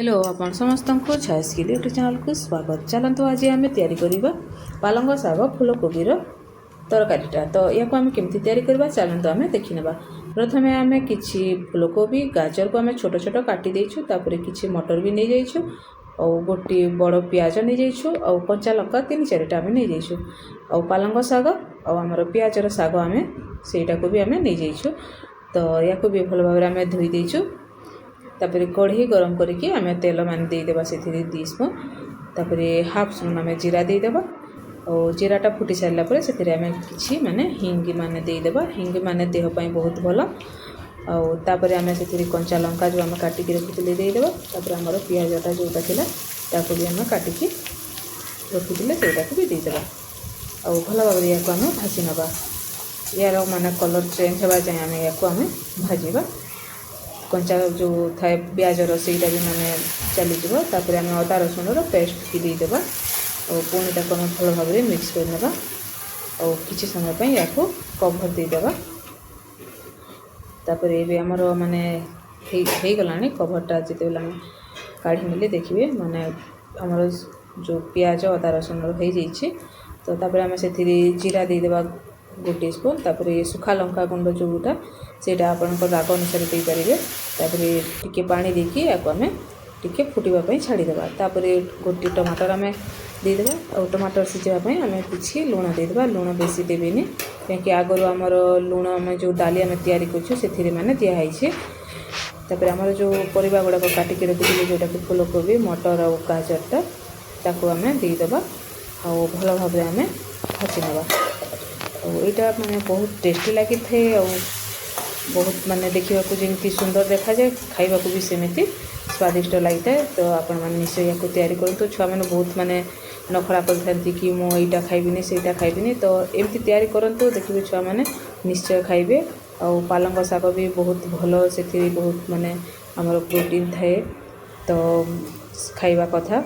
Hello आपण समस्त को छायास के यूट्यूब चैनल को स्वागत। चलते आज आम या पालंग शाग फूलकोबी तरकारीटा तो या आम केमती या चलते आम देखने। प्रथम आम कि फूलकोबी गाजर को आम छोट छोट काटी देचु, कि मटर भी नहीं जाइछु और गोटे बड़ पियाज नहीं जाइछु और कच्चा लंका 3-4टा आम नहीं जाइछु और पालंग शाग और आमर पियाजर शाग आम सेटा को भी आम नहीं जाइछु। तो या भी भल भाव आम धोई देचु। तापर कढ़ी गरम करके आम तेल मान देदेबा से 2 स्पून। तापर हाफ स्पून आम जीरा देदेबा और जीराटा फुटी सारा पर से आम कि माने हिंग माने देदेबा। हिंग माने देह पाई बहुत भल। आउे आम से कंचा लंका जो आम काटिकी रखी देदेबा। तापर आमर पियाजटा जोटा थिला ताको भी आम काटिकी रखी सेटा भी देदेबा और भल भाव या आम भाजी नवा। यार माने कलर चेंज होगा जाए आम या भाजवा। कंचा जो थाए प्याजर सेटा भी माने चलीज। तापर आम अदा रसुण पेस्ट की देदेबा और पुणी ताको आम भल भाव मिक्स करने और किसी समय या कभर देदेबा। तापर ये आमर माने हो गला कभरटा जिते आम काढ़ी मिले देखिए माने आमर जो प्याज अदा रसुण हो जाइए। तो तापर आम से जीरा देदेबा 1 स्पून। तापर सुखा लंका गुंड जोटा सेटा आपण राग अनुसार दे पारे। तापर टिके पानी देकी या आम टिके फुटापी छाड़ीदेवा। तापर गोटे टमाटर आम देदेबा और टमाटर सीझापी आम कि लुण देदेबा। लुण बेसी देवेनि कहीं आगु आमर लुण आम जो डाली आम तैयारी करछू से माने दिखाई। तापर आमर जो परिबा गुड़ाक काटिकी रखी जोटा कि फूलकोबी मटर और गाजरटा ताको आम देदेबा और भल भाव आम भाजी नवा। और यहाँ माने बहुत टेस्टी लगी थे और बहुत माने देखा जमी सुंदर देखा जाए खाइबा भी सेमती स्वादिष्ट लगी था। तो आपण मैंने निश्चय या तैयारी करूँ। छुआ मैंने बहुत माने नखरा करते कि मुझा खाइबिनी सेटा खाइबिनी। तो एमती तैयारी करूँ देखिए छुआ मैंने निश्चय खाइबे। और पालंग शाग भी बहुत भल से बहुत माने आमर प्रोटीन थाए तो खाइबा कथा।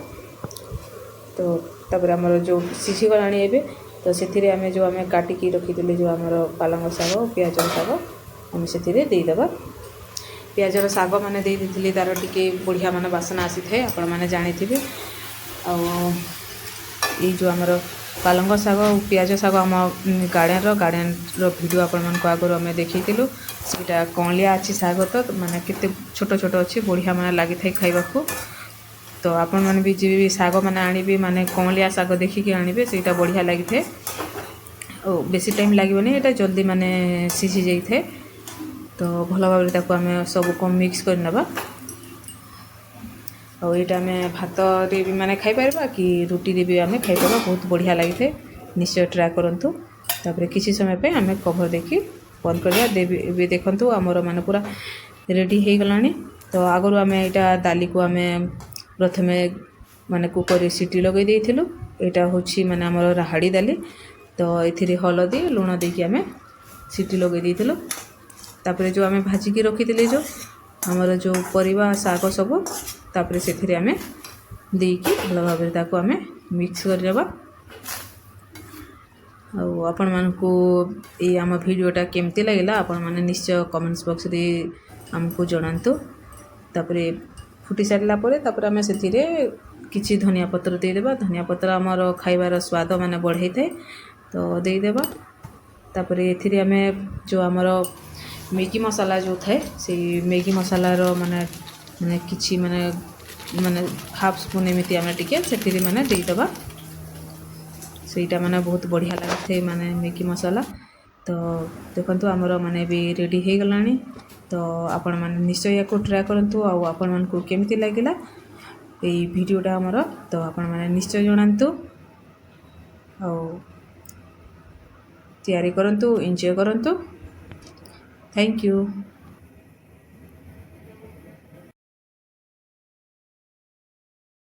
तो तापर आमर जो सीझी गलाणी एबे तो से आम जो आम काटिकी रखी जो आमर पालंग शाग और पियाजर शाग आम से देदेबा। पियाजर शाग मैंने देती तार टिके बढ़िया माने बासना आसी थाए आपण मैंने जानी थे। ये जो आमर पालंग शाग और पियाज शाग आम गार्डन वीडियो आपण आगुरी आम देखीलु। सेटा कौलिया अच्छी शाग तो माने केते छोट छोट अच्छी बढ़िया माने लगी था खाइबा। तो आपण मैंने भी जी भी शाग मैंने आनिबे माने कौलिया शाग देखिकी आनिबे सेटा बढ़िया लगी थे और बेसी टाइम लगे ये जल्दी माने सीझी जाई थे। तो भल भाव ताको आम सब को मिक्स करने और ये आम भात भी माने खाई पारबा कि रुटी रे भी आम खाई पारबा। बहुत बढ़िया लगी थे निश्चय ट्राए करंतु। तापर किसी समय पे आम कभर देखी बंद करवा देवी। देखंतु आमर माने पूरा रेडी हो गलानी। तो आगु आम यहाँ दाली को आम प्रथमे माने कुकर सीटी लगे देइथिलु। एटा होछि माने हमर राहाड़ी दाली। तो एथिरे हलदी लुण देकी आम सीटी लगे देइथिलु। तापर जो आम भाजिकी रखी जो हमर जो परिवा शाग सब तापर सेथिरे आम देकी भल भाव ताको आम मिक्स करदेबा। और आपण मानकू ये आम वीडियोटा केमती लगिला आपण माने निश्चय कमेंट्स बॉक्स रे हमको जणांतु। तापर फुटी सारा पर तापर आम से किसी धनिया पत्र देदेबा। धनिया पत्र आमर खाइबार स्वाद माने बढ़ाई थाए तो देदेबा। तापर एथिरे आम जो आमर मैगी मसाला जो थाए से मैगी मसालार माने माने किछि माने माने हाफ स्पून एमती आम टिके से माने देदेबा। सेटा माने बहुत बढ़िया लगे थे माने मैगी मसाला। तो देखंतु आमर माने भी रेडी हो गलानी। तो आपण माने निश्चय या ट्राए करंतु और आपण मन को केमती लागिला ये वीडियोटा आमर। तो आपण माने निश्चय जणांतु और तैयारी करंतु एंजॉय करंतु। Thank you.